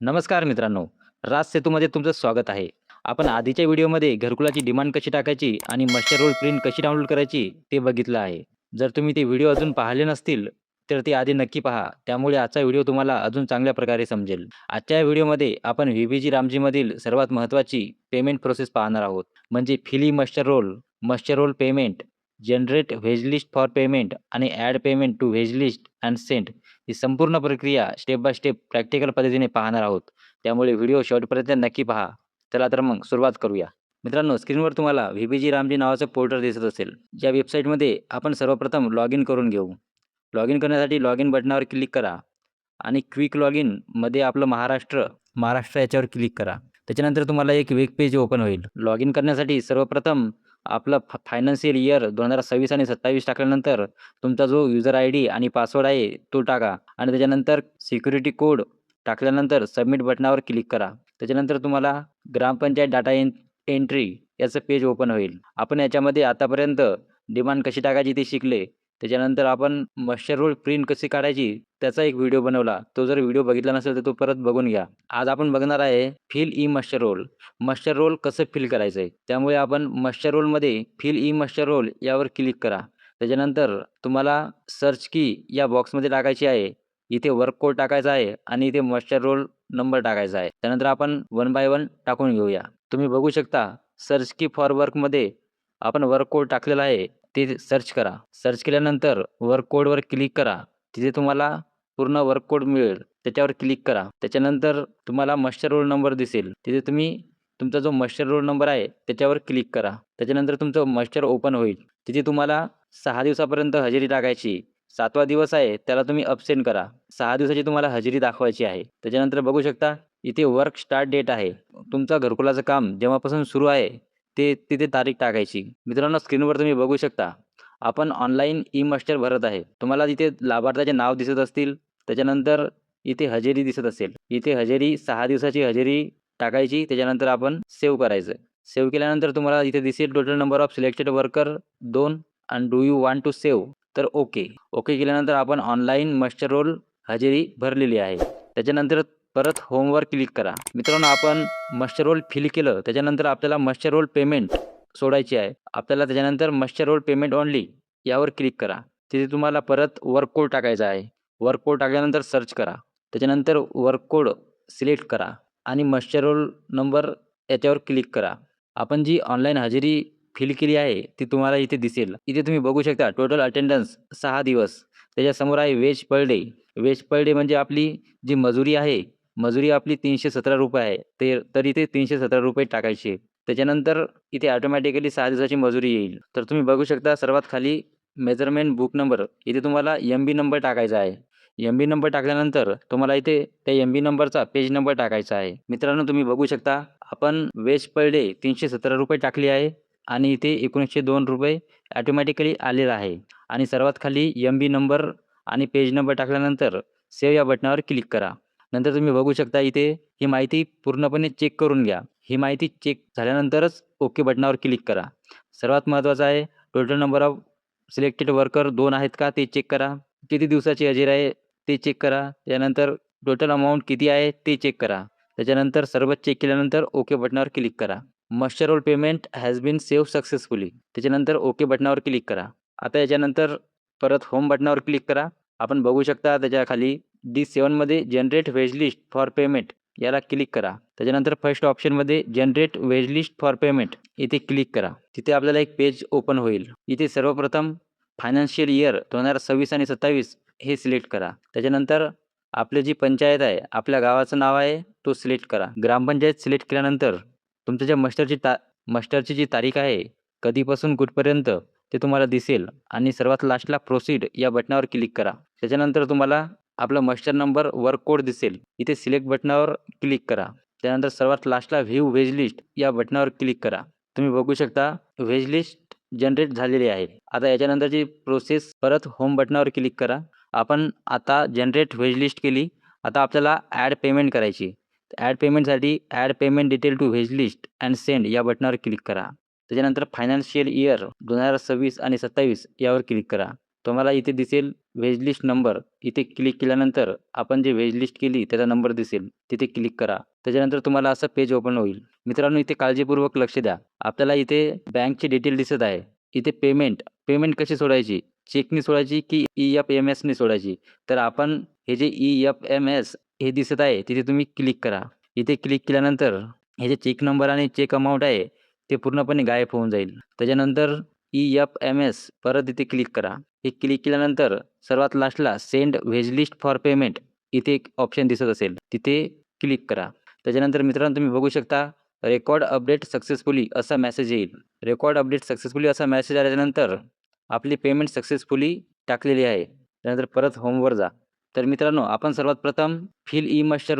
नमस्कार मित्रांनो, राज सेतूमध्ये तुमचं स्वागत आहे. आपण आधीच्या व्हिडिओमध्ये घरकुलाची डिमांड कशी टाकायची आणि मास्टर रोल प्रिंट कशी डाउनलोड करायची ते बघितलं आहे. जर तुम्ही ते व्हिडिओ अजून पाहिले नसतील, तर ते आधी नक्की पहा. त्यामुळे आजचा व्हिडिओ तुम्हाला अजून चांगल्या प्रकारे समजेल. आजच्या व्हिडिओमध्ये आपण व्ही-बी-जी रामजीमधील सर्वात महत्त्वाची पेमेंट प्रोसेस पाहणार आहोत. म्हणजे fill master roll payment, generate wage list for payment आणि add payment to wage list and send. ही संपूर्ण प्रक्रिया स्टेप बाय स्टेप प्रॅक्टिकल पद्धतीने पाहणार आहोत. त्यामुळे व्हिडिओ शेवटपर्यंत नक्की पहा. चला तर मग सुरुवात करूया. मित्रांनो, स्क्रीनवर तुम्हाला व्ही-बी-जी रामजी नावाचं पोर्टल दिसत असेल. या वेबसाईटमध्ये आपण सर्वप्रथम लॉग इन करून घेऊ. लॉग इन करण्यासाठी लॉग इन बटनावर क्लिक करा आणि क्विक लॉग इनमध्ये आपलं महाराष्ट्र याच्यावर क्लिक करा. त्याच्यानंतर तुम्हाला एक वेब पेज ओपन होईल. लॉग इन करण्यासाठी सर्वप्रथम आपलं फायनान्शियल इयर 2026 आणि 27 टाकल्यानंतर तुमचा जो युजर आयडी आणि पासवर्ड आहे तो टाका आणि त्याच्यानंतर सिक्युरिटी कोड टाकल्यानंतर सबमिट बटनावर क्लिक करा. त्याच्यानंतर तुम्हाला ग्रामपंचायत डाटा एंट्री याचं पेज ओपन होईल. आपण याच्यामध्ये आतापर्यंत डिमांड कशी टाकायची ते शिकले. त्याच्यानंतर आपण मास्टर रोल प्रिंट कशी काढायची त्याचा एक व्हिडिओ बनवला. तो जर व्हिडिओ बघितला नसेल तर तो परत बघून घ्या. आज आपण बघणार आहे फिल ई मास्टर रोल कसं फिल करायचं आहे. त्यामुळे आपण मास्टर रोलमध्ये फिल ई मास्टर रोल यावर क्लिक करा. त्याच्यानंतर तुम्हाला सर्च की या बॉक्समध्ये टाकायची आहे. इथे वर्क कोड टाकायचा आहे आणि इथे मास्टर रोल नंबर टाकायचा आहे. त्यानंतर आपण वन बाय वन टाकून घेऊया. तुम्ही बघू शकता सर्च की फॉर वर्कमध्ये आपण वर्क कोड टाकलेला आहे. ते सर्च करा. सर्च केल्यानंतर वर्क कोडवर क्लिक करा. तिथे तुम्हाला पूर्ण वर्क कोड मिळेल. त्याच्यावर क्लिक करा. त्याच्यानंतर तुम्हाला मास्टर रोल नंबर दिसेल. तिथे तुम्ही तुमचा जो मास्टर रोल नंबर आहे त्याच्यावर क्लिक करा. त्याच्यानंतर तुमचं मास्टर ओपन होईल. तिथे तुम्हाला 6 दिवसापर्यंत हजेरी टाकायची. 7वा दिवस आहे त्याला तुम्ही अबसेंट करा. 6 दिवसाची तुम्हाला हजेरी दाखवायची आहे. त्याच्यानंतर बघू शकता इथे वर्क स्टार्ट डेट आहे. तुमचा घरकुलाचं काम जेव्हापासून सुरू आहे ते तिथे तारीख टाकायची. मित्रांनो, स्क्रीनवर तुम्ही बघू शकता आपण ऑनलाईन ई मास्टर भरत आहे. तुम्हाला तिथे लाभार्थ्याचे नाव दिसत असतील. त्याच्यानंतर इथे हजेरी दिसत असेल. इथे हजेरी 6 दिवसाची हजेरी टाकायची. त्याच्यानंतर आपण सेव्ह करायचं. सेव्ह केल्यानंतर तुम्हाला इथे दिसेल total number of selected worker 2 and do you want to save? तर ओके. ओके केल्यानंतर आपण ऑनलाईन मास्टर रोल हजेरी भरलेली आहे. त्याच्यानंतर परत होमवर क्लिक करा. मित्रांनो, आपण मास्टर रोल फिल केलं त्याच्यानंतर आपल्याला मास्टर रोल पेमेंट सोडायची आहे. आपल्याला त्याच्यानंतर मास्टर रोल पेमेंट ओन्ली यावर क्लिक करा. तिथे तुम्हाला परत वर्क कोड टाकायचा आहे. वर्क कोड टाकल्यानंतर सर्च करा. त्याच्यानंतर वर्क कोड सिलेक्ट करा आणि मास्टर रोल नंबर याच्यावर क्लिक करा. आपण जी ऑनलाईन हजेरी फिल केली आहे ती तुम्हाला इथे दिसेल. इथे तुम्ही बघू शकता टोटल अटेंडन्स 6 दिवस. त्याच्यासमोर आहे wage per day. Wage per day म्हणजे आपली जी मजुरी आहे, मजुरी आपली ₹317 आहे. तर इथे ₹317 टाकायचे. त्याच्यानंतर इथे ऑटोमॅटिकली 6 दिवसाची मजुरी येईल. तर तुम्ही बघू शकता सर्वात खाली मेजरमेंट बुक नंबर इथे तुम्हाला एम-बी नंबर टाकायचा आहे. एम-बी नंबर टाकल्यानंतर तुम्हाला इथे त्या एम-बी नंबरचा पेज नंबर टाकायचा आहे. मित्रांनो, तुम्ही बघू शकता आपण वेज पर डे ₹317 टाकली आहे आणि इथे ₹1902 ऑटोमॅटिकली आलेला आहे आणि सर्वात खाली एम-बी नंबर आणि पेज नंबर टाकल्यानंतर सेव्ह या बटनावर क्लिक करा. नंतर तुम्ही बघू शकता इथे ही माहिती पूर्णपणे चेक करून घ्या. ही माहिती चेक झाल्यानंतरच ओके बटनावर क्लिक करा. सर्वात महत्त्वाचं आहे total number of selected worker 2 आहेत का ते चेक करा. किती दिवसाची हजेरी आहे ते चेक करा. त्यानंतर टोटल अमाउंट किती आहे ते चेक करा. त्याच्यानंतर सर्व चेक केल्यानंतर ओके बटनावर क्लिक करा. Master roll payment has been save successfully. त्याच्यानंतर ओके बटनावर क्लिक करा. आता याच्यानंतर परत होम बटनावर क्लिक करा. आपण बघू शकता त्याच्याखाली D7मध्ये generate wage list for payment याला क्लिक करा. त्याच्यानंतर फर्स्ट ऑप्शनमध्ये generate wage list for payment इथे क्लिक करा. तिथे आपल्याला एक पेज ओपन होईल. इथे सर्वप्रथम फायनान्शियल इयर 2026 आणि 27 हे सिलेक्ट करा. त्याच्यानंतर आपली जी पंचायत आहे, आपल्या गावाचं नाव आहे तो सिलेक्ट करा. ग्रामपंचायत सिलेक्ट केल्यानंतर तुमच्या ज्या मास्टरची जी तारीख आहे, कधीपासून कुठपर्यंत ते तुम्हाला दिसेल आणि सर्वात लास्टला प्रोसीड या बटनावर क्लिक करा. त्याच्यानंतर तुम्हाला आपला मास्टर नंबर वर्क कोड दिसेल. इथे सिलेक्ट बटनावर क्लिक करा. त्यानंतर सर्वात लास्टला व्ह्यू व्हेज लिस्ट या बटनावर क्लिक करा. तुम्ही बघू शकता व्हेज लिस्ट जनरेट झालेली आहे. आता याच्यानंतरची प्रोसेस परत होम बटनावर क्लिक करा. आपण आता जनरेट व्हेज लिस्ट केली. आता आपल्याला ॲड पेमेंट करायची. ॲड पेमेंटसाठी add payment detail to wage list and send या बटनावर क्लिक करा. त्याच्यानंतर फायनान्शियल इयर 2026 आणि 27 यावर क्लिक करा. तुम्हाला इथे दिसेल वेज लिस्ट नंबर. इथे क्लिक केल्यानंतर आपण जे वेज लिस्ट केली त्याचा नंबर दिसेल. तिथे क्लिक करा. त्याच्यानंतर तुम्हाला असं पेज ओपन होईल. मित्रांनो, इथे काळजीपूर्वक लक्ष द्या. आपल्याला इथे बँकचे डिटेल दिसत आहे. इथे पेमेंट कशी सोडायची? चेकनी सोडायची की EFMSनी सोडायची? तर आपण हे जे EFMS हे दिसत आहे तिथे तुम्ही क्लिक करा. इथे क्लिक केल्यानंतर हे जे चेक नंबर आणि चेक अमाउंट आहे ते पूर्णपणे गायब होऊन जाईल. त्याच्यानंतर EFMS परत इथे क्लिक करा. हे क्लिक केल्यानंतर सर्वात लास्टला send wage list for payment इथे एक ऑप्शन दिसत असेल. तिथे क्लिक करा. त्याच्यानंतर मित्रांनो तुम्ही बघू शकता रेकॉर्ड अपडेट सक्सेसफुली असा मेसेज येईल. रेकॉर्ड अपडेट सक्सेसफुली असा मेसेज आल्यानंतर आपली पेमेंट सक्सेसफुली टाकलेली आहे. त्यानंतर परत होमवर जा. तर मित्रांनो, आपण सर्वात प्रथम फिल मस्टर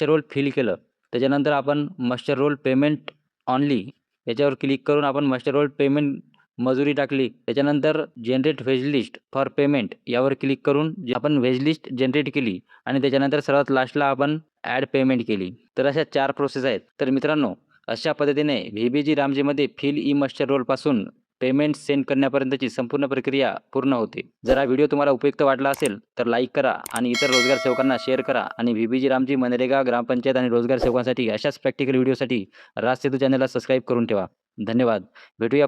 रोल फिल केलं. त्याच्यानंतर आपण मस्टर रोल पेमेंट ऑनली याच्यावर क्लिक करून आपण मस्टर रोल पेमेंट मजुरी टाकली. त्याच्यानंतर generate wage list for payment यावर क्लिक करून आपण वेज लिस्ट जनरेट केली आणि त्याच्यानंतर सर्वात लास्टला आपण ॲड पेमेंट केली. तर अशा 4 प्रोसेस आहेत. तर मित्रांनो, अशा पद्धतीने VBG रामजीमध्ये फिल मस्टर रोलपासून पेमेंट सेंड करण्यापर्यंतची संपूर्ण प्रक्रिया पूर्ण होते. जर हा व्हिडिओ तुम्हाला उपयुक्त वाटला असेल तर लाईक करा आणि इतर रोजगार सेवकांना शेअर करा आणि VBG रामजी, मनरेगा, ग्रामपंचायत आणि रोजगार सेवकांसाठी अशाच प्रॅक्टिकल व्हिडिओसाठी राज सेतू चॅनलला सबस्क्राईब करून ठेवा. धन्यवाद. भेटूया